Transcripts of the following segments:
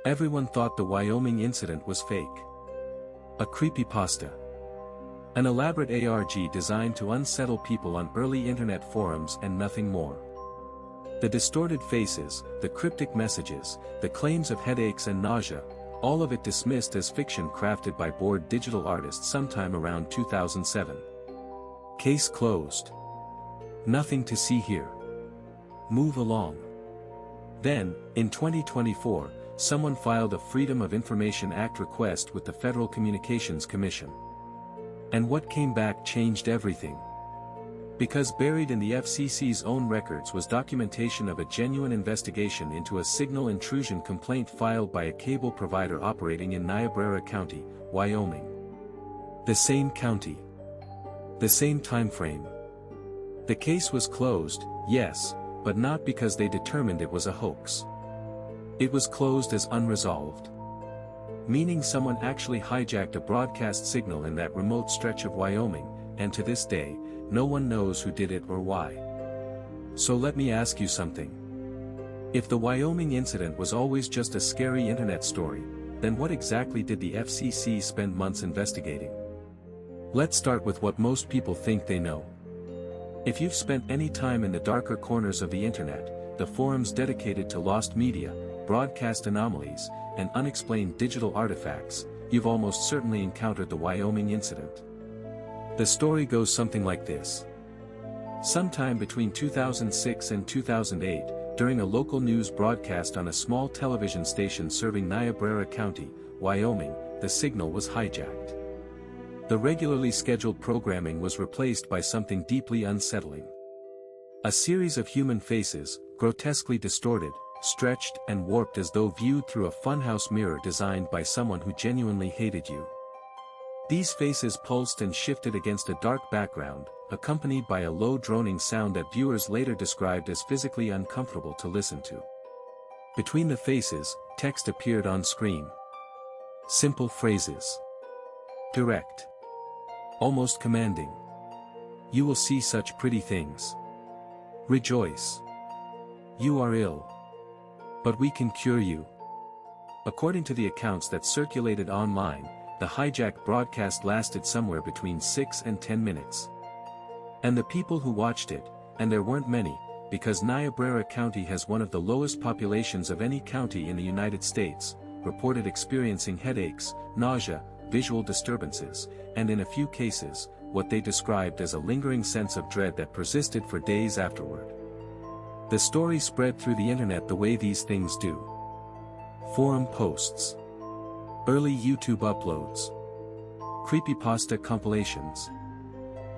Everyone thought the Wyoming incident was fake. A creepypasta. An elaborate ARG designed to unsettle people on early internet forums and nothing more. The distorted faces, the cryptic messages, the claims of headaches and nausea, all of it dismissed as fiction crafted by bored digital artists sometime around 2007. Case closed. Nothing to see here. Move along. Then, in 2024, someone filed a Freedom of Information Act request with the Federal Communications Commission. And what came back changed everything. Because buried in the FCC's own records was documentation of a genuine investigation into a signal intrusion complaint filed by a cable provider operating in Niobrara County, Wyoming. The same county. The same time frame. The case was closed, yes, but not because they determined it was a hoax. It was closed as unresolved. Meaning someone actually hijacked a broadcast signal in that remote stretch of Wyoming, and to this day, no one knows who did it or why. So let me ask you something. If the Wyoming incident was always just a scary internet story, then what exactly did the FCC spend months investigating? Let's start with what most people think they know. If you've spent any time in the darker corners of the internet, the forums dedicated to lost media, broadcast anomalies, and unexplained digital artifacts, you've almost certainly encountered the Wyoming incident. The story goes something like this. Sometime between 2006 and 2008, during a local news broadcast on a small television station serving Niobrara County, Wyoming, the signal was hijacked. The regularly scheduled programming was replaced by something deeply unsettling. A series of human faces, grotesquely distorted, stretched and warped as though viewed through a funhouse mirror designed by someone who genuinely hated you. These faces pulsed and shifted against a dark background, accompanied by a low droning sound that viewers later described as physically uncomfortable to listen to. Between the faces, text appeared on screen. Simple phrases. Direct. Almost commanding. You will see such pretty things. Rejoice. You are ill. But we can cure you. According to the accounts that circulated online, the hijacked broadcast lasted somewhere between 6 and 10 minutes. And the people who watched it, and there weren't many, because Niobrara County has one of the lowest populations of any county in the United States, reported experiencing headaches, nausea, visual disturbances, and in a few cases, what they described as a lingering sense of dread that persisted for days afterward. The story spread through the internet the way these things do. Forum posts. Early YouTube uploads. Creepypasta compilations.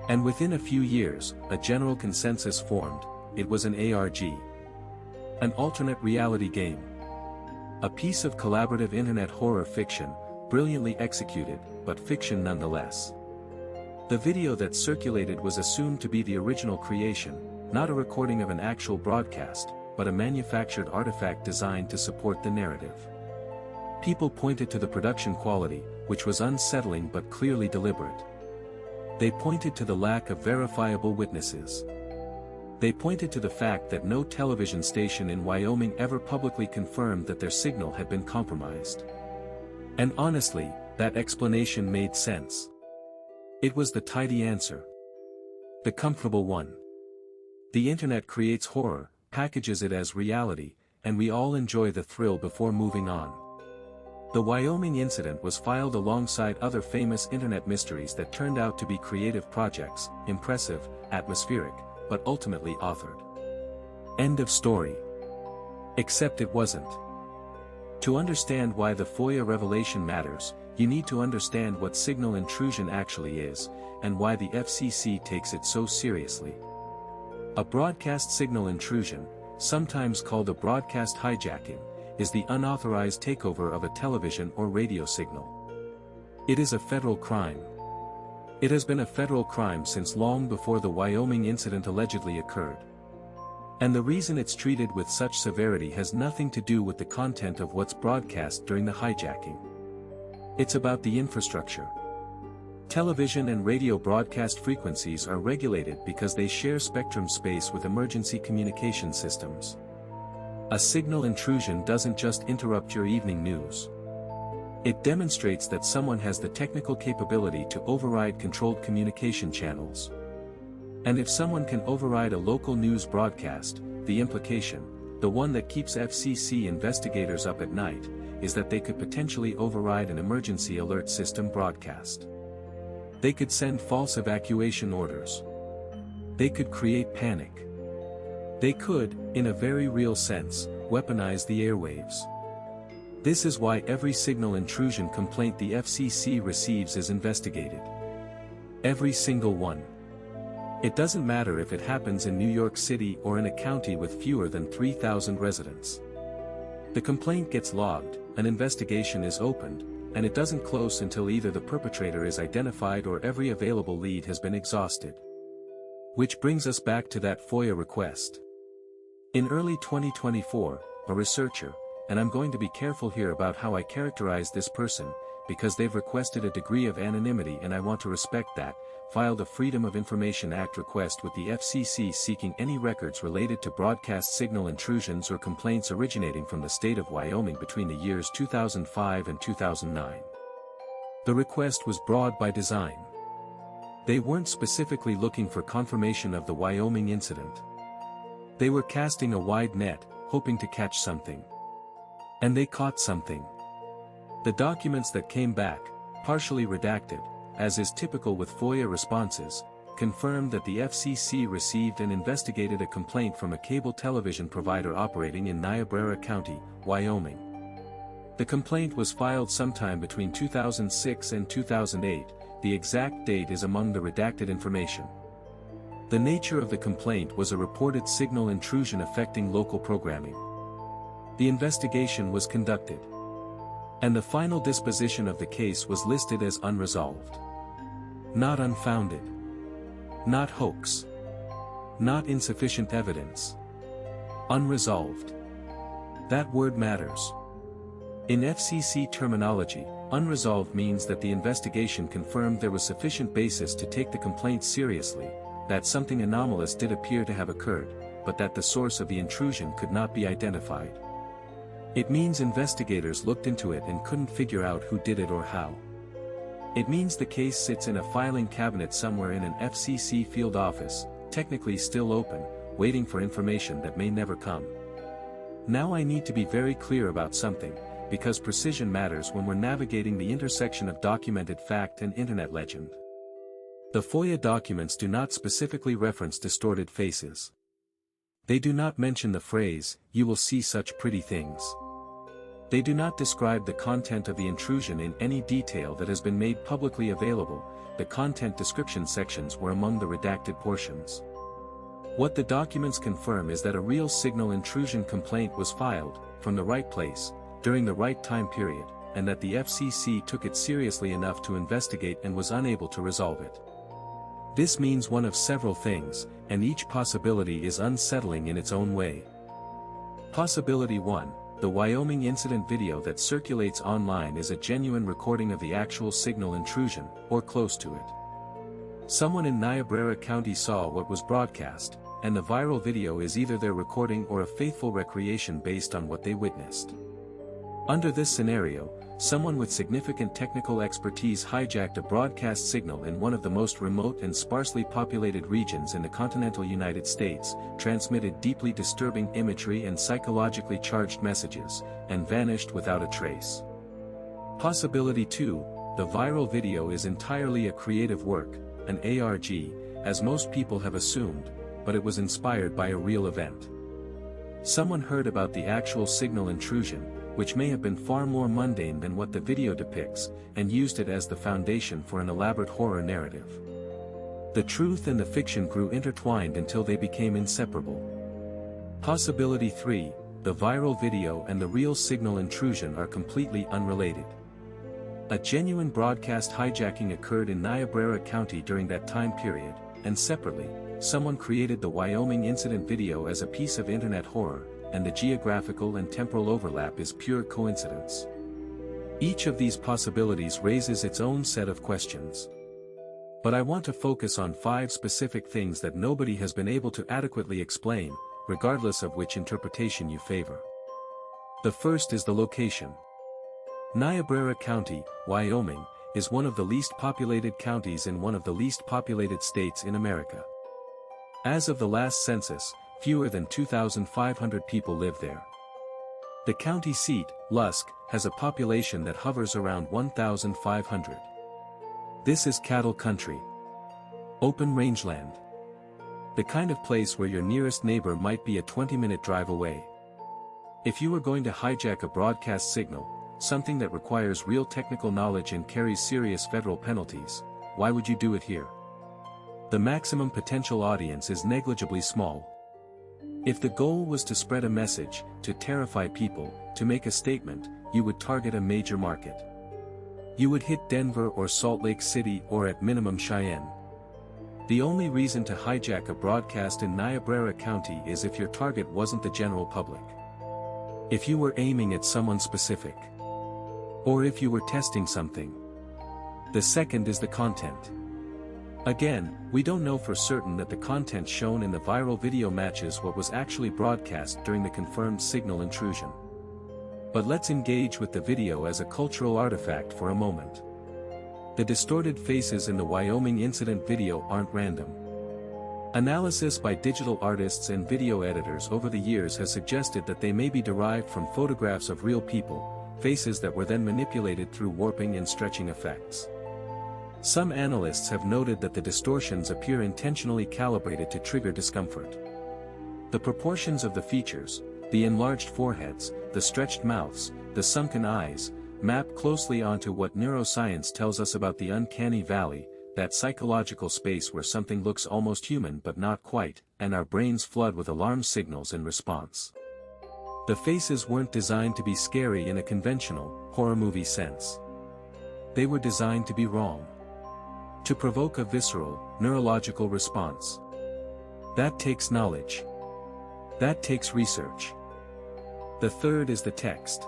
And within a few years, a general consensus formed: it was an ARG. An alternate reality game. A piece of collaborative internet horror fiction, brilliantly executed, but fiction nonetheless. The video that circulated was assumed to be the original creation, not a recording of an actual broadcast, but a manufactured artifact designed to support the narrative. People pointed to the production quality, which was unsettling but clearly deliberate. They pointed to the lack of verifiable witnesses. They pointed to the fact that no television station in Wyoming ever publicly confirmed that their signal had been compromised. And honestly, that explanation made sense. It was the tidy answer. The comfortable one. The internet creates horror, packages it as reality, and we all enjoy the thrill before moving on. The Wyoming incident was filed alongside other famous internet mysteries that turned out to be creative projects, impressive, atmospheric, but ultimately authored. End of story. Except it wasn't. To understand why the FOIA revelation matters, you need to understand what signal intrusion actually is, and why the FCC takes it so seriously. A broadcast signal intrusion, sometimes called a broadcast hijacking, is the unauthorized takeover of a television or radio signal. It is a federal crime. It has been a federal crime since long before the Wyoming incident allegedly occurred. And the reason it's treated with such severity has nothing to do with the content of what's broadcast during the hijacking. It's about the infrastructure. Television and radio broadcast frequencies are regulated because they share spectrum space with emergency communication systems. A signal intrusion doesn't just interrupt your evening news. It demonstrates that someone has the technical capability to override controlled communication channels. And if someone can override a local news broadcast, the implication, the one that keeps FCC investigators up at night, is that they could potentially override an emergency alert system broadcast. They could send false evacuation orders. They could create panic. They could, in a very real sense, weaponize the airwaves. This is why every signal intrusion complaint the FCC receives is investigated. Every single one. It doesn't matter if it happens in New York City or in a county with fewer than 3,000 residents. The complaint gets logged, an investigation is opened, and it doesn't close until either the perpetrator is identified or every available lead has been exhausted. Which brings us back to that FOIA request. In early 2024, a researcher, and I'm going to be careful here about how I characterize this person, because they've requested a degree of anonymity and I want to respect that, filed a Freedom of Information Act request with the FCC seeking any records related to broadcast signal intrusions or complaints originating from the state of Wyoming between the years 2005 and 2009. The request was broad by design. They weren't specifically looking for confirmation of the Wyoming incident. They were casting a wide net, hoping to catch something. And they caught something. The documents that came back, partially redacted, as is typical with FOIA responses, confirmed that the FCC received and investigated a complaint from a cable television provider operating in Niobrara County, Wyoming. The complaint was filed sometime between 2006 and 2008, the exact date is among the redacted information. The nature of the complaint was a reported signal intrusion affecting local programming. The investigation was conducted. And the final disposition of the case was listed as unresolved. Not unfounded. Not hoax. Not insufficient evidence. Unresolved. That word matters. In FCC terminology, unresolved means that the investigation confirmed there was sufficient basis to take the complaint seriously, that something anomalous did appear to have occurred, but that the source of the intrusion could not be identified. It means investigators looked into it and couldn't figure out who did it or how. It means the case sits in a filing cabinet somewhere in an FCC field office, technically still open, waiting for information that may never come. Now I need to be very clear about something, because precision matters when we're navigating the intersection of documented fact and internet legend. The FOIA documents do not specifically reference distorted faces. They do not mention the phrase, "You will see such pretty things." They do not describe the content of the intrusion in any detail that has been made publicly available. The content description sections were among the redacted portions. What the documents confirm is that a real signal intrusion complaint was filed, from the right place, during the right time period, and that the FCC took it seriously enough to investigate and was unable to resolve it. This means one of several things, and each possibility is unsettling in its own way. Possibility 1, the Wyoming incident video that circulates online is a genuine recording of the actual signal intrusion, or close to it. Someone in Niobrara County saw what was broadcast, and the viral video is either their recording or a faithful recreation based on what they witnessed. Under this scenario, someone with significant technical expertise hijacked a broadcast signal in one of the most remote and sparsely populated regions in the continental United States, transmitted deeply disturbing imagery and psychologically charged messages, and vanished without a trace. Possibility 2, the viral video is entirely a creative work, an ARG, as most people have assumed, but it was inspired by a real event. Someone heard about the actual signal intrusion, which may have been far more mundane than what the video depicts, and used it as the foundation for an elaborate horror narrative. The truth and the fiction grew intertwined until they became inseparable. Possibility 3, the viral video and the real signal intrusion are completely unrelated. A genuine broadcast hijacking occurred in Niobrara County during that time period, and separately, someone created the Wyoming incident video as a piece of internet horror, and the geographical and temporal overlap is pure coincidence. Each of these possibilities raises its own set of questions. But I want to focus on 5 specific things that nobody has been able to adequately explain, regardless of which interpretation you favor. The first is the location. Niobrara County, Wyoming, is one of the least populated counties in one of the least populated states in America. As of the last census, fewer than 2,500 people live there. The county seat, Lusk, has a population that hovers around 1,500. This is cattle country. Open rangeland. The kind of place where your nearest neighbor might be a 20-minute drive away. If you were going to hijack a broadcast signal, something that requires real technical knowledge and carries serious federal penalties, why would you do it here? The maximum potential audience is negligibly small. If the goal was to spread a message, to terrify people, to make a statement, you would target a major market. You would hit Denver or Salt Lake City or at minimum Cheyenne. The only reason to hijack a broadcast in Niobrara County is if your target wasn't the general public. If you were aiming at someone specific. Or if you were testing something. The second is the content. Again, we don't know for certain that the content shown in the viral video matches what was actually broadcast during the confirmed signal intrusion. But let's engage with the video as a cultural artifact for a moment. The distorted faces in the Wyoming incident video aren't random. Analysis by digital artists and video editors over the years has suggested that they may be derived from photographs of real people, faces that were then manipulated through warping and stretching effects. Some analysts have noted that the distortions appear intentionally calibrated to trigger discomfort. The proportions of the features, the enlarged foreheads, the stretched mouths, the sunken eyes, map closely onto what neuroscience tells us about the uncanny valley, that psychological space where something looks almost human but not quite, and our brains flood with alarm signals in response. The faces weren't designed to be scary in a conventional, horror movie sense. They were designed to be wrong. To provoke a visceral, neurological response. That takes knowledge. That takes research. The third is the text.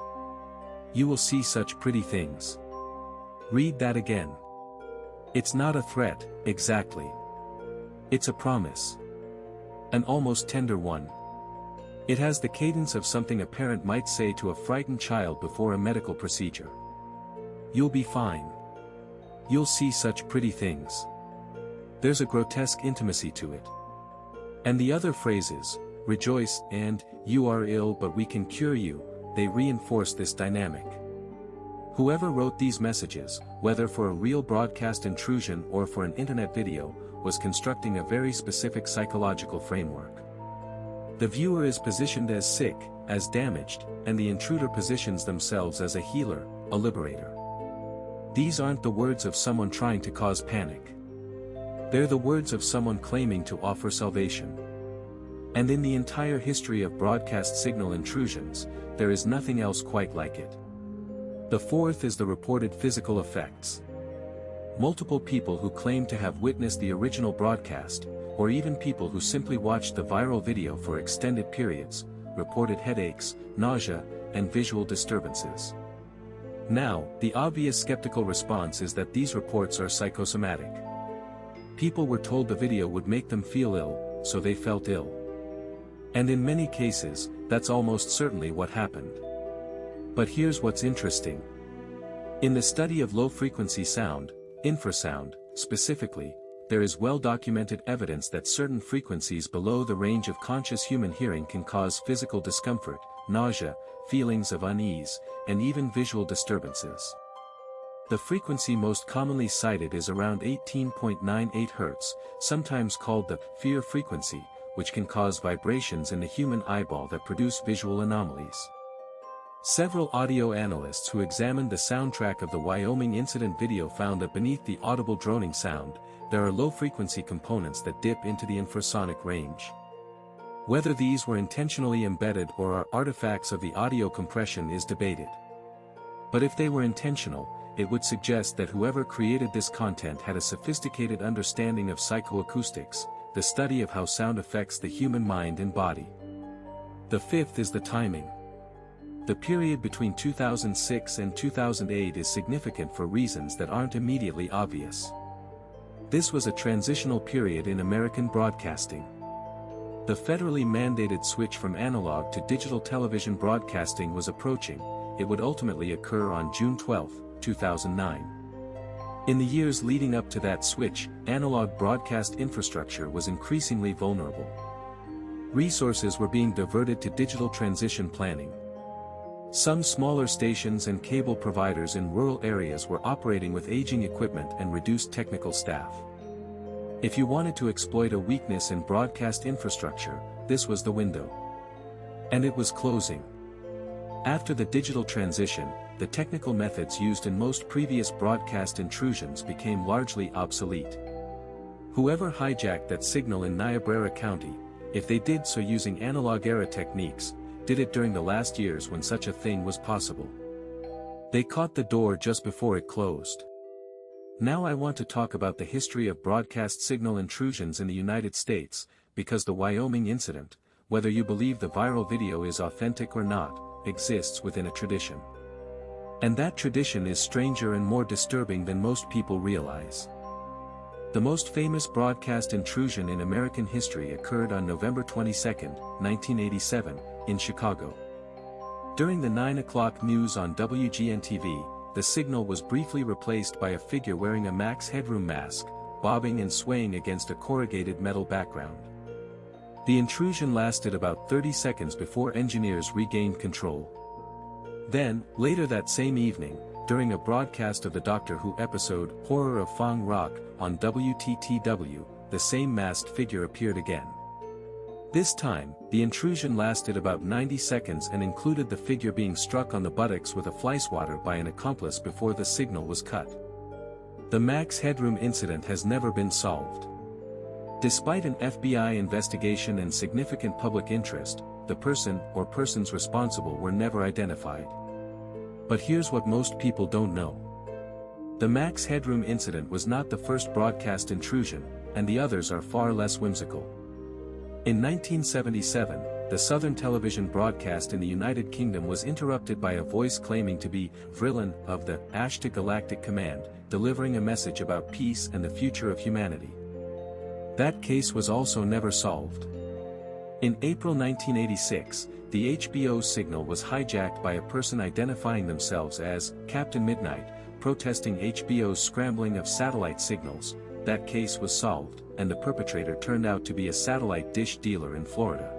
You will see such pretty things. Read that again. It's not a threat, exactly. It's a promise. An almost tender one. It has the cadence of something a parent might say to a frightened child before a medical procedure. You'll be fine. You'll see such pretty things. There's a grotesque intimacy to it. And the other phrases, rejoice and, you are ill but we can cure you, they reinforce this dynamic. Whoever wrote these messages, whether for a real broadcast intrusion or for an internet video, was constructing a very specific psychological framework. The viewer is positioned as sick, as damaged, and the intruder positions themselves as a healer, a liberator. These aren't the words of someone trying to cause panic. They're the words of someone claiming to offer salvation. And in the entire history of broadcast signal intrusions, there is nothing else quite like it. The fourth is the reported physical effects. Multiple people who claim to have witnessed the original broadcast, or even people who simply watched the viral video for extended periods, reported headaches, nausea, and visual disturbances. Now, the obvious skeptical response is that these reports are psychosomatic. People were told the video would make them feel ill, so they felt ill. And in many cases, that's almost certainly what happened. But here's what's interesting. In the study of low-frequency sound, infrasound, specifically, there is well-documented evidence that certain frequencies below the range of conscious human hearing can cause physical discomfort, nausea, feelings of unease, and even visual disturbances. The frequency most commonly cited is around 18.98 Hz, sometimes called the fear frequency, which can cause vibrations in the human eyeball that produce visual anomalies. Several audio analysts who examined the soundtrack of the Wyoming incident video found that beneath the audible droning sound, there are low-frequency components that dip into the infrasonic range. Whether these were intentionally embedded or are artifacts of the audio compression is debated. But if they were intentional, it would suggest that whoever created this content had a sophisticated understanding of psychoacoustics, the study of how sound affects the human mind and body. The fifth is the timing. The period between 2006 and 2008 is significant for reasons that aren't immediately obvious. This was a transitional period in American broadcasting. The federally mandated switch from analog to digital television broadcasting was approaching. It would ultimately occur on June 12, 2009. In the years leading up to that switch, analog broadcast infrastructure was increasingly vulnerable. Resources were being diverted to digital transition planning. Some smaller stations and cable providers in rural areas were operating with aging equipment and reduced technical staff. If you wanted to exploit a weakness in broadcast infrastructure, this was the window. And it was closing. After the digital transition, the technical methods used in most previous broadcast intrusions became largely obsolete. Whoever hijacked that signal in Niobrara County, if they did so using analog-era techniques, did it during the last years when such a thing was possible. They caught the door just before it closed. Now I want to talk about the history of broadcast signal intrusions in the United States, because the Wyoming incident, whether you believe the viral video is authentic or not, exists within a tradition. And that tradition is stranger and more disturbing than most people realize. The most famous broadcast intrusion in American history occurred on November 22, 1987, in Chicago. During the 9 o'clock news on WGN-TV, the signal was briefly replaced by a figure wearing a max headroom mask, bobbing and swaying against a corrugated metal background. The intrusion lasted about 30 seconds before engineers regained control. Then, later that same evening, during a broadcast of the Doctor Who episode Horror of Fang Rock on WTTW, the same masked figure appeared again. This time, the intrusion lasted about 90 seconds and included the figure being struck on the buttocks with a fly swatter by an accomplice before the signal was cut. The Max Headroom incident has never been solved. Despite an FBI investigation and significant public interest, the person or persons responsible were never identified. But here's what most people don't know. The Max Headroom incident was not the first broadcast intrusion, and the others are far less whimsical. In 1977, the Southern television broadcast in the United Kingdom was interrupted by a voice claiming to be Vrillon of the Ashta Galactic Command, delivering a message about peace and the future of humanity. That case was also never solved. In April 1986, the HBO signal was hijacked by a person identifying themselves as Captain Midnight, protesting HBO's scrambling of satellite signals. That case was solved, and the perpetrator turned out to be a satellite dish dealer in Florida.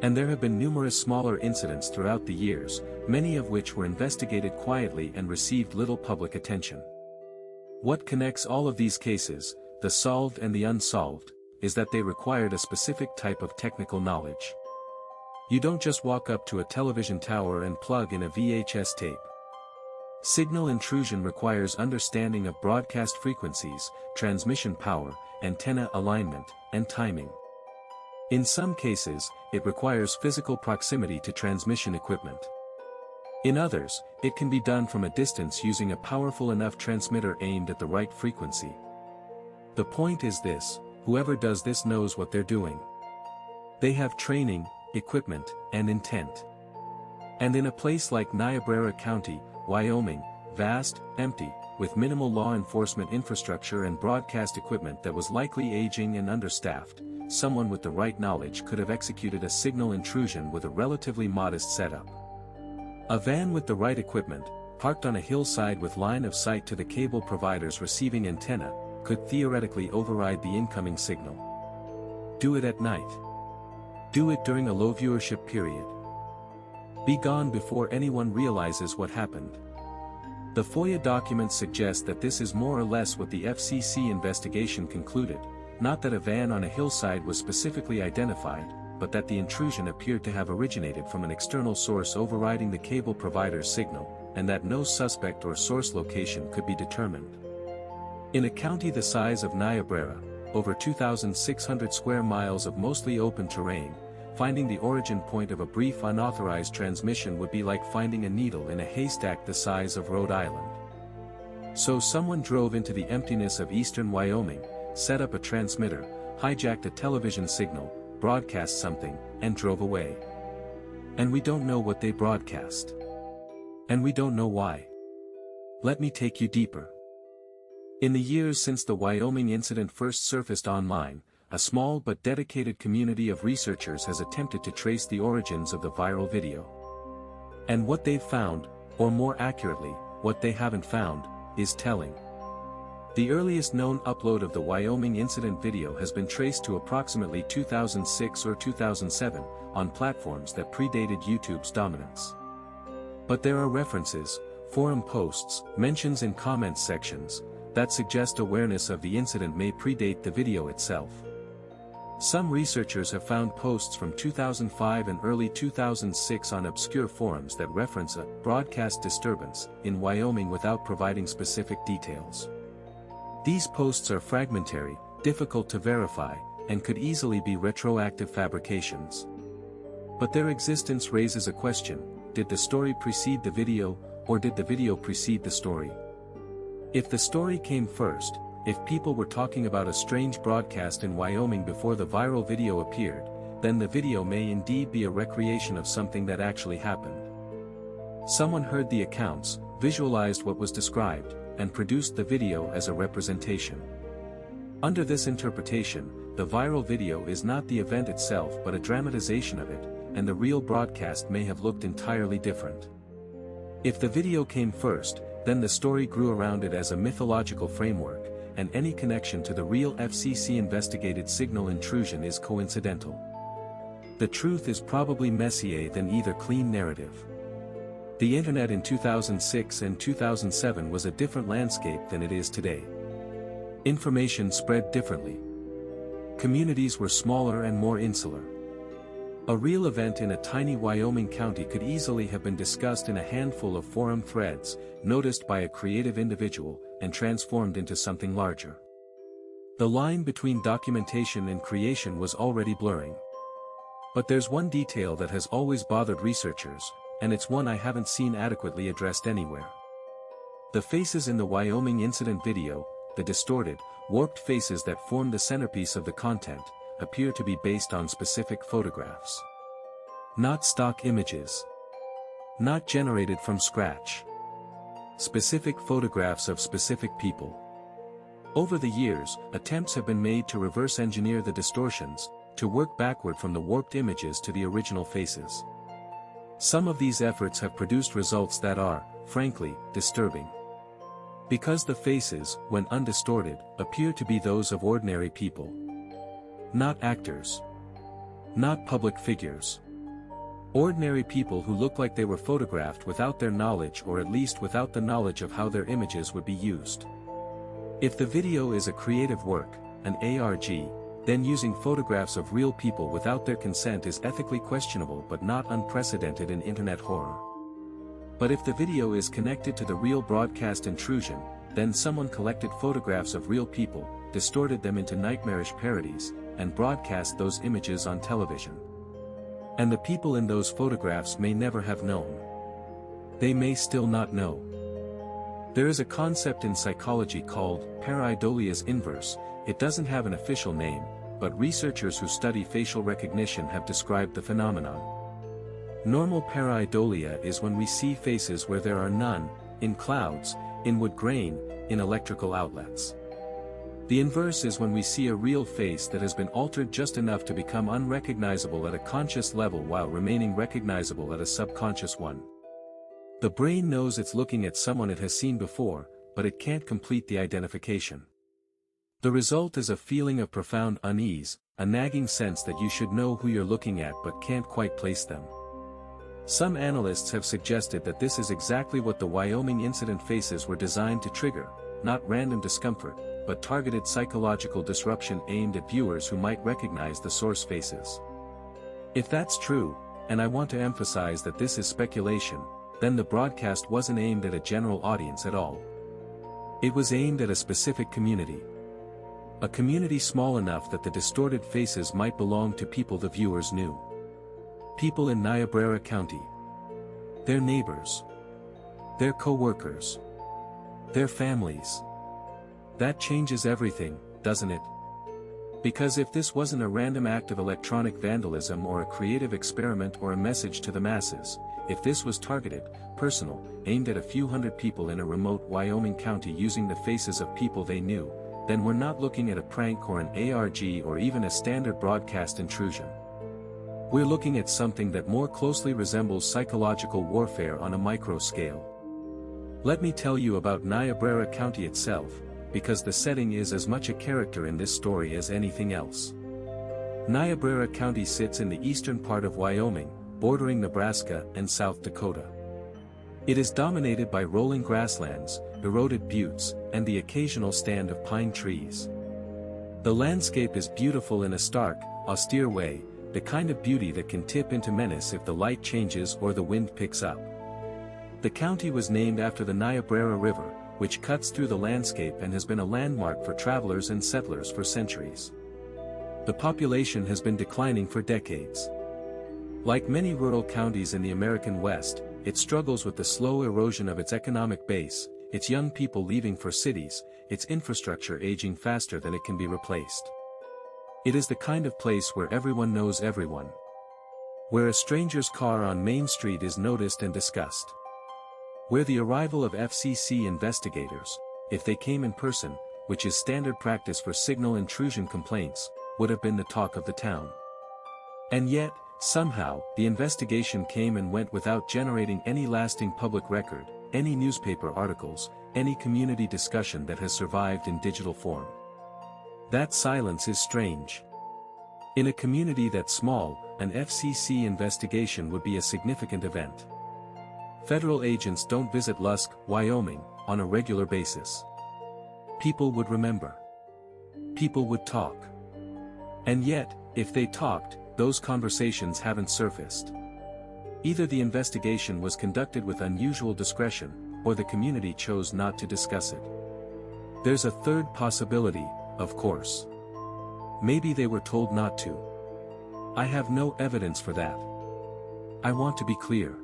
And there have been numerous smaller incidents throughout the years, many of which were investigated quietly and received little public attention. What connects all of these cases, the solved and the unsolved, is that they required a specific type of technical knowledge. You don't just walk up to a television tower and plug in a VHS tape. Signal intrusion requires understanding of broadcast frequencies, transmission power, antenna alignment, and timing. In some cases, it requires physical proximity to transmission equipment. In others, it can be done from a distance using a powerful enough transmitter aimed at the right frequency. The point is this: whoever does this knows what they're doing. They have training, equipment, and intent. And in a place like Niobrara County, Wyoming, vast, empty, with minimal law enforcement infrastructure and broadcast equipment that was likely aging and understaffed, someone with the right knowledge could have executed a signal intrusion with a relatively modest setup. A van with the right equipment, parked on a hillside with line of sight to the cable provider's receiving antenna, could theoretically override the incoming signal. Do it at night. Do it during a low viewership period. Be gone before anyone realizes what happened. The FOIA documents suggest that this is more or less what the FCC investigation concluded, not that a van on a hillside was specifically identified, but that the intrusion appeared to have originated from an external source overriding the cable provider's signal, and that no suspect or source location could be determined. In a county the size of Niobrara, over 2,600 square miles of mostly open terrain, finding the origin point of a brief unauthorized transmission would be like finding a needle in a haystack the size of Rhode Island. So someone drove into the emptiness of eastern Wyoming, set up a transmitter, hijacked a television signal, broadcast something, and drove away. And we don't know what they broadcast. And we don't know why. Let me take you deeper. In the years since the Wyoming incident first surfaced online, a small but dedicated community of researchers has attempted to trace the origins of the viral video. And what they've found, or more accurately, what they haven't found, is telling. The earliest known upload of the Wyoming incident video has been traced to approximately 2006 or 2007, on platforms that predated YouTube's dominance. But there are references, forum posts, mentions in comments sections, that suggest awareness of the incident may predate the video itself. Some researchers have found posts from 2005 and early 2006 on obscure forums that reference a broadcast disturbance in Wyoming without providing specific details. These posts are fragmentary, difficult to verify, and could easily be retroactive fabrications. But their existence raises a question: did the story precede the video, or did the video precede the story? If the story came first, if people were talking about a strange broadcast in Wyoming before the viral video appeared, then the video may indeed be a recreation of something that actually happened. Someone heard the accounts, visualized what was described, and produced the video as a representation. Under this interpretation, the viral video is not the event itself but a dramatization of it, and the real broadcast may have looked entirely different. If the video came first, then the story grew around it as a mythological framework, and any connection to the real FCC investigated signal intrusion is coincidental. The truth is probably messier than either clean narrative. The internet in 2006 and 2007 was a different landscape than it is today. Information spread differently. Communities were smaller and more insular. A real event in a tiny Wyoming county could easily have been discussed in a handful of forum threads, noticed by a creative individual, and transformed into something larger. The line between documentation and creation was already blurring. But there's one detail that has always bothered researchers, and it's one I haven't seen adequately addressed anywhere. The faces in the Wyoming incident video, the distorted, warped faces that form the centerpiece of the content, appear to be based on specific photographs. Not stock images. Not generated from scratch. Specific photographs of specific people. Over the years, attempts have been made to reverse engineer the distortions, to work backward from the warped images to the original faces. Some of these efforts have produced results that are, frankly, disturbing. Because the faces, when undistorted, appear to be those of ordinary people. Not actors. Not public figures. Ordinary people who look like they were photographed without their knowledge, or at least without the knowledge of how their images would be used. If the video is a creative work, an ARG, then using photographs of real people without their consent is ethically questionable but not unprecedented in internet horror. But if the video is connected to the real broadcast intrusion, then someone collected photographs of real people, distorted them into nightmarish parodies, and broadcast those images on television. And the people in those photographs may never have known. They may still not know. There is a concept in psychology called pareidolia's inverse. It doesn't have an official name, but researchers who study facial recognition have described the phenomenon. Normal pareidolia is when we see faces where there are none, in clouds, in wood grain, in electrical outlets. The inverse is when we see a real face that has been altered just enough to become unrecognizable at a conscious level while remaining recognizable at a subconscious one. The brain knows it's looking at someone it has seen before, but it can't complete the identification. The result is a feeling of profound unease, a nagging sense that you should know who you're looking at but can't quite place them. Some analysts have suggested that this is exactly what the Wyoming incident faces were designed to trigger, not random discomfort, but targeted psychological disruption aimed at viewers who might recognize the source faces. If that's true, and I want to emphasize that this is speculation, then the broadcast wasn't aimed at a general audience at all. It was aimed at a specific community. A community small enough that the distorted faces might belong to people the viewers knew. People in Niobrara County. Their neighbors. Their co-workers. Their families. That changes everything, doesn't it? Because if this wasn't a random act of electronic vandalism or a creative experiment or a message to the masses, if this was targeted, personal, aimed at a few hundred people in a remote Wyoming county using the faces of people they knew, then we're not looking at a prank or an ARG or even a standard broadcast intrusion. We're looking at something that more closely resembles psychological warfare on a micro scale. Let me tell you about Niobrara County itself, because the setting is as much a character in this story as anything else. Niobrara County sits in the eastern part of Wyoming, bordering Nebraska and South Dakota. It is dominated by rolling grasslands, eroded buttes, and the occasional stand of pine trees. The landscape is beautiful in a stark, austere way, the kind of beauty that can tip into menace if the light changes or the wind picks up. The county was named after the Niobrara River, which cuts through the landscape and has been a landmark for travelers and settlers for centuries. The population has been declining for decades. Like many rural counties in the American West, it struggles with the slow erosion of its economic base, its young people leaving for cities, its infrastructure aging faster than it can be replaced. It is the kind of place where everyone knows everyone. Where a stranger's car on Main Street is noticed and discussed. Where the arrival of FCC investigators, if they came in person, which is standard practice for signal intrusion complaints, would have been the talk of the town. And yet, somehow, the investigation came and went without generating any lasting public record, any newspaper articles, any community discussion that has survived in digital form. That silence is strange. In a community that small, an FCC investigation would be a significant event. Federal agents don't visit Lusk, Wyoming, on a regular basis. People would remember. People would talk. And yet, if they talked, those conversations haven't surfaced. Either the investigation was conducted with unusual discretion, or the community chose not to discuss it. There's a third possibility, of course. Maybe they were told not to. I have no evidence for that. I want to be clear.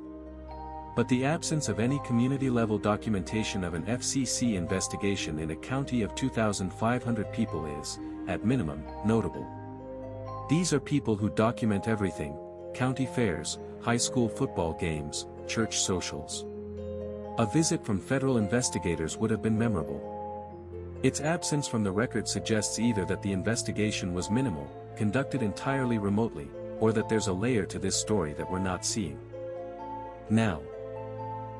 But the absence of any community-level documentation of an FCC investigation in a county of 2,500 people is, at minimum, notable. These are people who document everything: county fairs, high school football games, church socials. A visit from federal investigators would have been memorable. Its absence from the record suggests either that the investigation was minimal, conducted entirely remotely, or that there's a layer to this story that we're not seeing. Now,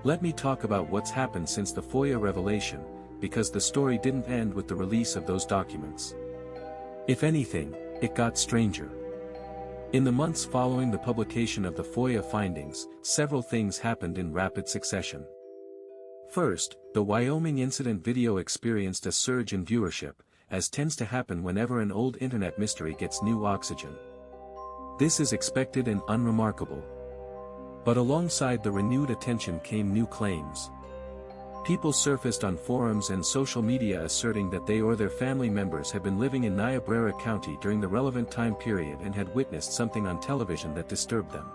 let me talk about what's happened since the FOIA revelation, because the story didn't end with the release of those documents. If anything, it got stranger. In the months following the publication of the FOIA findings, several things happened in rapid succession. First, the Wyoming incident video experienced a surge in viewership, as tends to happen whenever an old internet mystery gets new oxygen. This is expected and unremarkable. But alongside the renewed attention came new claims. People surfaced on forums and social media asserting that they or their family members had been living in Niobrara County during the relevant time period and had witnessed something on television that disturbed them.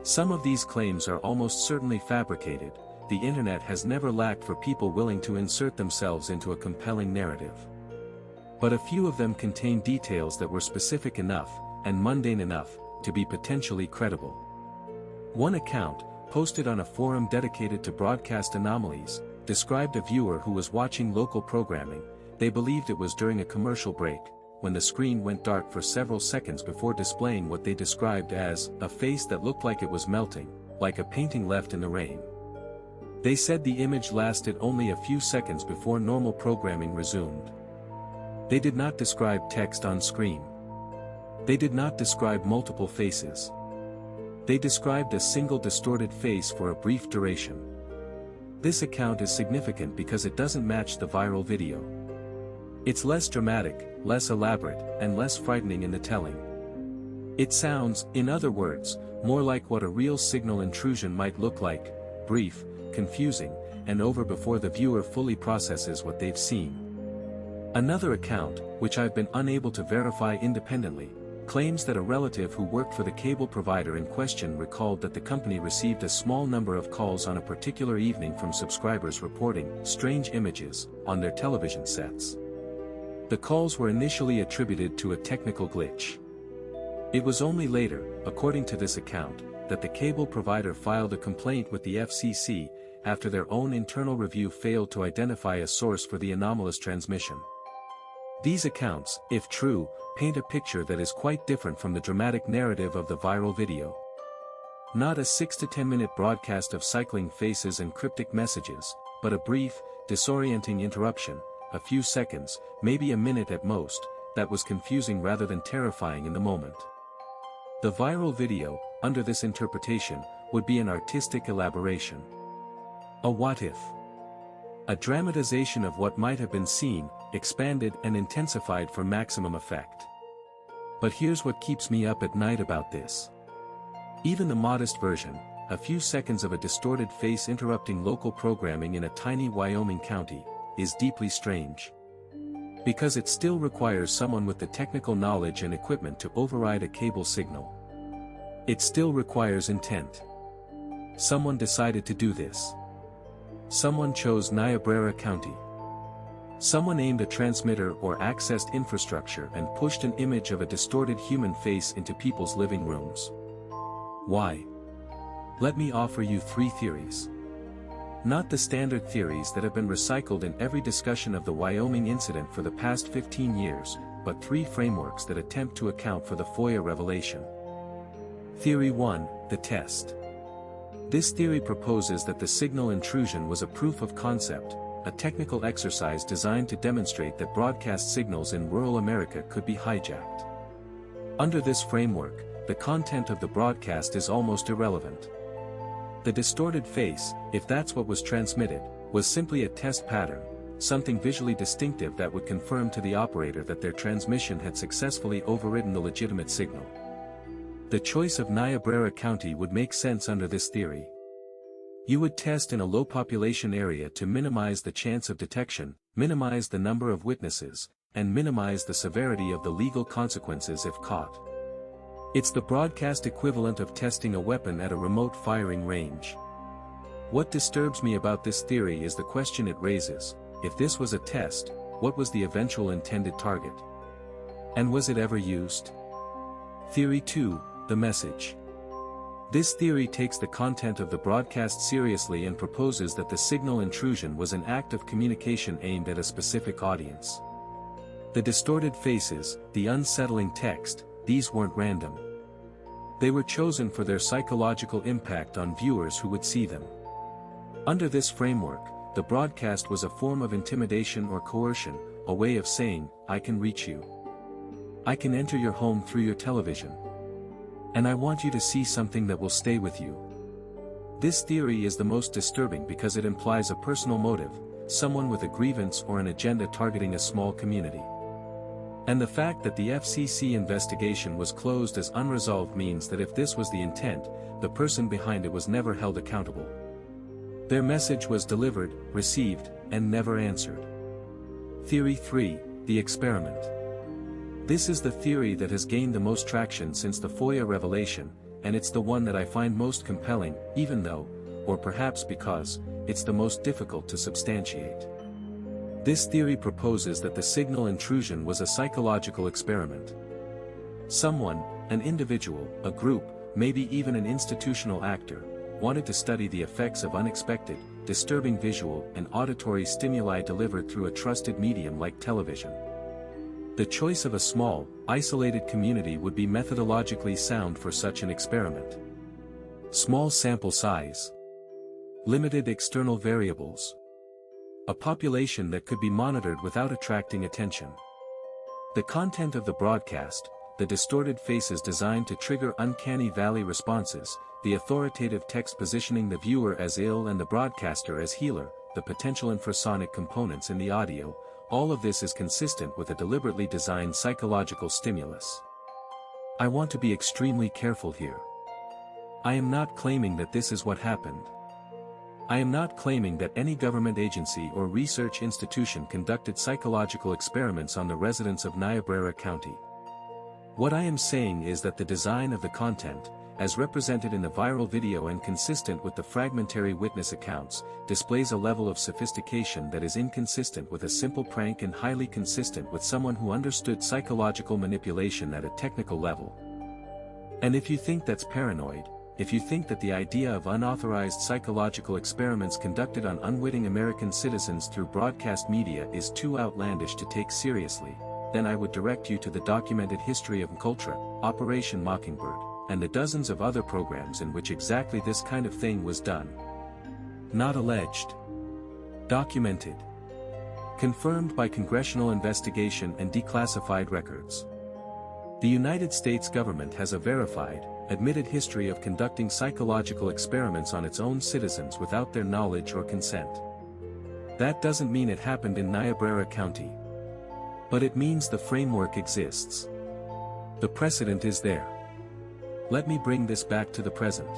Some of these claims are almost certainly fabricated. The internet has never lacked for people willing to insert themselves into a compelling narrative. But a few of them contain details that were specific enough, and mundane enough, to be potentially credible. One account, posted on a forum dedicated to broadcast anomalies, described a viewer who was watching local programming. They believed it was during a commercial break, when the screen went dark for several seconds before displaying what they described as a face that looked like it was melting, like a painting left in the rain. They said the image lasted only a few seconds before normal programming resumed. They did not describe text on screen. They did not describe multiple faces. They described a single distorted face for a brief duration. This account is significant because it doesn't match the viral video. It's less dramatic, less elaborate, and less frightening in the telling. It sounds, in other words, more like what a real signal intrusion might look like: brief, confusing, and over before the viewer fully processes what they've seen. Another account, which I've been unable to verify independently, claims that a relative who worked for the cable provider in question recalled that the company received a small number of calls on a particular evening from subscribers reporting strange images on their television sets. The calls were initially attributed to a technical glitch. It was only later, according to this account, that the cable provider filed a complaint with the FCC, after their own internal review failed to identify a source for the anomalous transmission. These accounts, if true, paint a picture that is quite different from the dramatic narrative of the viral video. Not a 6 to 10 minute broadcast of cycling faces and cryptic messages, but a brief, disorienting interruption, a few seconds, maybe a minute at most, that was confusing rather than terrifying in the moment. The viral video, under this interpretation, would be an artistic elaboration. A what-if. A dramatization of what might have been seen, expanded and intensified for maximum effect. But here's what keeps me up at night about this. Even the modest version, a few seconds of a distorted face interrupting local programming in a tiny Wyoming county, is deeply strange. Because it still requires someone with the technical knowledge and equipment to override a cable signal. It still requires intent. Someone decided to do this. Someone chose Niobrara County. Someone aimed a transmitter or accessed infrastructure and pushed an image of a distorted human face into people's living rooms. Why? Let me offer you 3 theories. Not the standard theories that have been recycled in every discussion of the Wyoming incident for the past 15 years, but 3 frameworks that attempt to account for the FOIA revelation. Theory 1, the test. This theory proposes that the signal intrusion was a proof of concept, a technical exercise designed to demonstrate that broadcast signals in rural America could be hijacked. Under this framework, the content of the broadcast is almost irrelevant. The distorted face, if that's what was transmitted, was simply a test pattern, something visually distinctive that would confirm to the operator that their transmission had successfully overridden the legitimate signal. The choice of Niobrara County would make sense under this theory. You would test in a low population area to minimize the chance of detection, minimize the number of witnesses, and minimize the severity of the legal consequences if caught. It's the broadcast equivalent of testing a weapon at a remote firing range. What disturbs me about this theory is the question it raises: if this was a test, what was the eventual intended target? And was it ever used? Theory 2, the message. This theory takes the content of the broadcast seriously and proposes that the signal intrusion was an act of communication aimed at a specific audience. The distorted faces, the unsettling text, these weren't random. They were chosen for their psychological impact on viewers who would see them. Under this framework, the broadcast was a form of intimidation or coercion, a way of saying, I can reach you. I can enter your home through your television. And I want you to see something that will stay with you. This theory is the most disturbing because it implies a personal motive, someone with a grievance or an agenda targeting a small community. And the fact that the FCC investigation was closed as unresolved means that if this was the intent, the person behind it was never held accountable. Their message was delivered, received, and never answered. Theory 3, the experiment. This is the theory that has gained the most traction since the FOIA revelation, and it's the one that I find most compelling, even though, or perhaps because, it's the most difficult to substantiate. This theory proposes that the signal intrusion was a psychological experiment. Someone, an individual, a group, maybe even an institutional actor, wanted to study the effects of unexpected, disturbing visual and auditory stimuli delivered through a trusted medium like television. The choice of a small, isolated community would be methodologically sound for such an experiment. Small sample size. Limited external variables. A population that could be monitored without attracting attention. The content of the broadcast, the distorted faces designed to trigger uncanny valley responses, the authoritative text positioning the viewer as ill and the broadcaster as healer, the potential infrasonic components in the audio, all of this is consistent with a deliberately designed psychological stimulus. I want to be extremely careful here. I am not claiming that this is what happened. I am not claiming that any government agency or research institution conducted psychological experiments on the residents of Niobrara County. What I am saying is that the design of the content, as represented in the viral video and consistent with the fragmentary witness accounts, displays a level of sophistication that is inconsistent with a simple prank and highly consistent with someone who understood psychological manipulation at a technical level. And if you think that's paranoid, if you think that the idea of unauthorized psychological experiments conducted on unwitting American citizens through broadcast media is too outlandish to take seriously, then I would direct you to the documented history of Cultra, Operation Mockingbird, and the dozens of other programs in which exactly this kind of thing was done. Not alleged. Documented. Confirmed by congressional investigation and declassified records. The United States government has a verified, admitted history of conducting psychological experiments on its own citizens without their knowledge or consent. That doesn't mean it happened in Niobrara County. But it means the framework exists. The precedent is there. Let me bring this back to the present.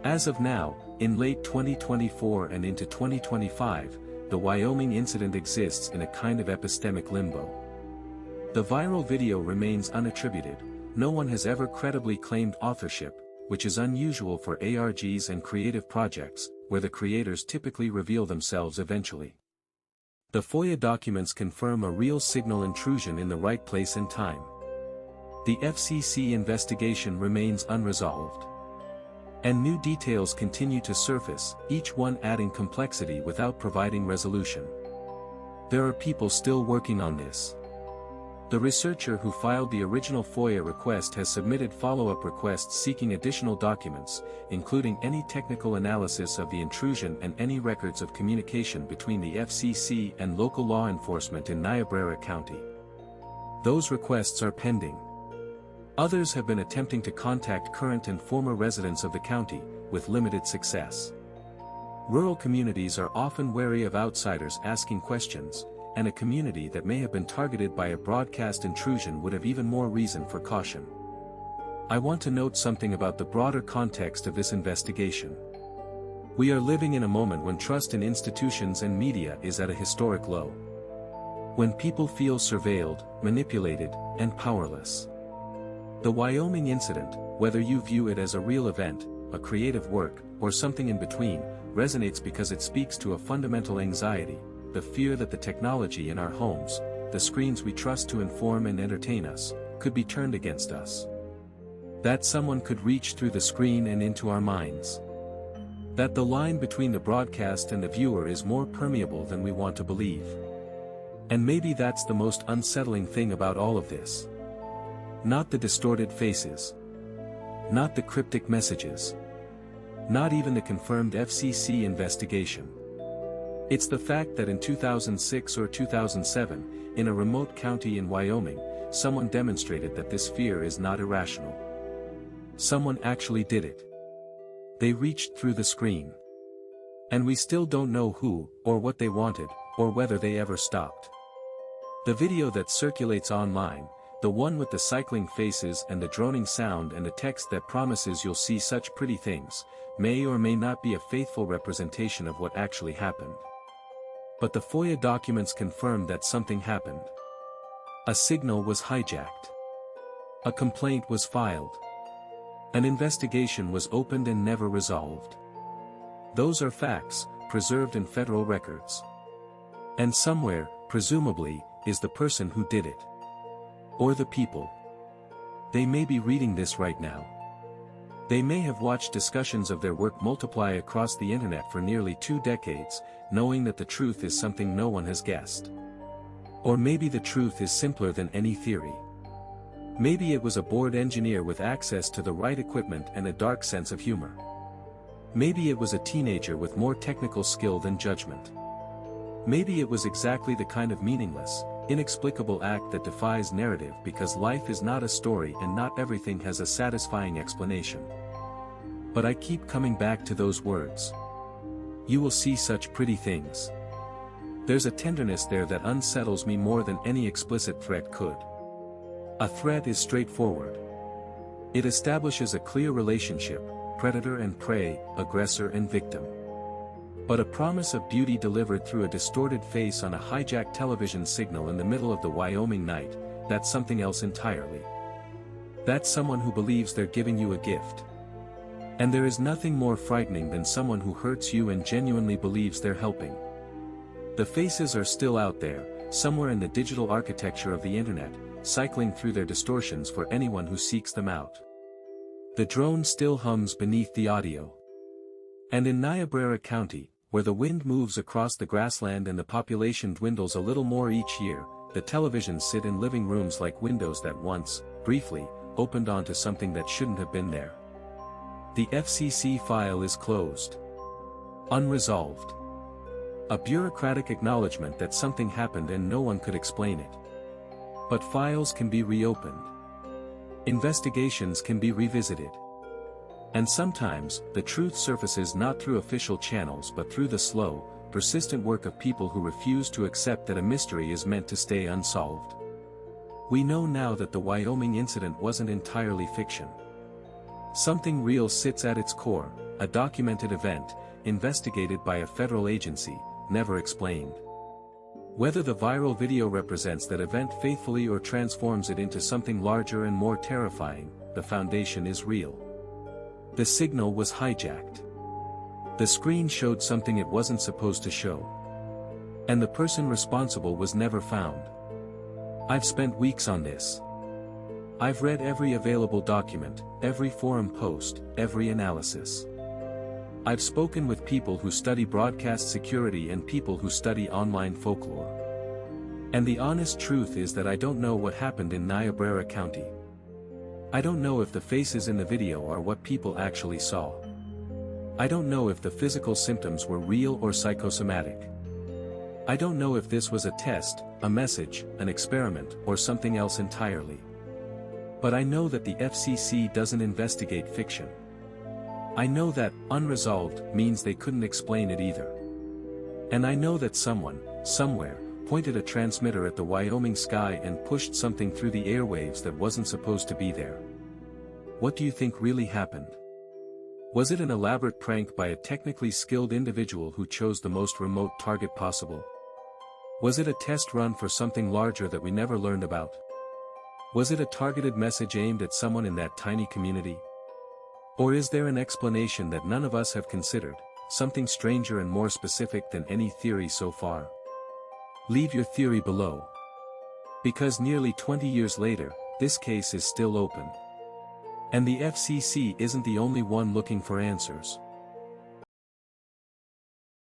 As of now, in late 2024 and into 2025, the Wyoming incident exists in a kind of epistemic limbo. The viral video remains unattributed, no one has ever credibly claimed authorship, which is unusual for ARGs and creative projects, where the creators typically reveal themselves eventually. The FOIA documents confirm a real signal intrusion in the right place and time. The FCC investigation remains unresolved. And new details continue to surface, each one adding complexity without providing resolution. There are people still working on this. The researcher who filed the original FOIA request has submitted follow-up requests seeking additional documents, including any technical analysis of the intrusion and any records of communication between the FCC and local law enforcement in Niobrara County. Those requests are pending. Others have been attempting to contact current and former residents of the county, with limited success. Rural communities are often wary of outsiders asking questions, and a community that may have been targeted by a broadcast intrusion would have even more reason for caution. I want to note something about the broader context of this investigation. We are living in a moment when trust in institutions and media is at a historic low. When people feel surveilled, manipulated, and powerless. The Wyoming incident, whether you view it as a real event, a creative work, or something in between, resonates because it speaks to a fundamental anxiety, the fear that the technology in our homes, the screens we trust to inform and entertain us, could be turned against us. That someone could reach through the screen and into our minds. That the line between the broadcast and the viewer is more permeable than we want to believe. And maybe that's the most unsettling thing about all of this. Not the distorted faces. Not the cryptic messages. Not even the confirmed FCC investigation. It's the fact that in 2006 or 2007, in a remote county in Wyoming, someone demonstrated that this fear is not irrational. Someone actually did it. They reached through the screen. And we still don't know who, or what they wanted, or whether they ever stopped. The video that circulates online, the one with the cycling faces and the droning sound and the text that promises you'll see such pretty things, may or may not be a faithful representation of what actually happened. But the FOIA documents confirm that something happened. A signal was hijacked. A complaint was filed. An investigation was opened and never resolved. Those are facts, preserved in federal records. And somewhere, presumably, is the person who did it. Or the people. They may be reading this right now. They may have watched discussions of their work multiply across the internet for nearly 2 decades, knowing that the truth is something no one has guessed. Or maybe the truth is simpler than any theory. Maybe it was a bored engineer with access to the right equipment and a dark sense of humor. Maybe it was a teenager with more technical skill than judgment. Maybe it was exactly the kind of meaningless, inexplicable act that defies narrative because life is not a story and not everything has a satisfying explanation. But I keep coming back to those words. You will see such pretty things. There's a tenderness there that unsettles me more than any explicit threat could. A threat is straightforward. It establishes a clear relationship, predator and prey, aggressor and victim. But a promise of beauty delivered through a distorted face on a hijacked television signal in the middle of the Wyoming night, that's something else entirely. That's someone who believes they're giving you a gift. And there is nothing more frightening than someone who hurts you and genuinely believes they're helping. The faces are still out there, somewhere in the digital architecture of the internet, cycling through their distortions for anyone who seeks them out. The drone still hums beneath the audio. And in Niobrara County, where the wind moves across the grassland and the population dwindles a little more each year, the televisions sit in living rooms like windows that once, briefly, opened onto something that shouldn't have been there. The FCC file is closed. Unresolved. A bureaucratic acknowledgement that something happened and no one could explain it. But files can be reopened. Investigations can be revisited. And sometimes, the truth surfaces not through official channels but through the slow, persistent work of people who refuse to accept that a mystery is meant to stay unsolved. We know now that the Wyoming incident wasn't entirely fiction. Something real sits at its core, a documented event, investigated by a federal agency, never explained. Whether the viral video represents that event faithfully or transforms it into something larger and more terrifying, the foundation is real. The signal was hijacked. The screen showed something it wasn't supposed to show. And the person responsible was never found. I've spent weeks on this. I've read every available document, every forum post, every analysis. I've spoken with people who study broadcast security and people who study online folklore. And the honest truth is that I don't know what happened in Niobrara County. I don't know if the faces in the video are what people actually saw. I don't know if the physical symptoms were real or psychosomatic. I don't know if this was a test, a message, an experiment, or something else entirely. But I know that the FCC doesn't investigate fiction. I know that unresolved means they couldn't explain it either. And I know that someone, somewhere, pointed a transmitter at the Wyoming sky and pushed something through the airwaves that wasn't supposed to be there. What do you think really happened? Was it an elaborate prank by a technically skilled individual who chose the most remote target possible? Was it a test run for something larger that we never learned about? Was it a targeted message aimed at someone in that tiny community? Or is there an explanation that none of us have considered, something stranger and more specific than any theory so far? Leave your theory below. Because nearly 20 years later, this case is still open. And the FCC isn't the only one looking for answers.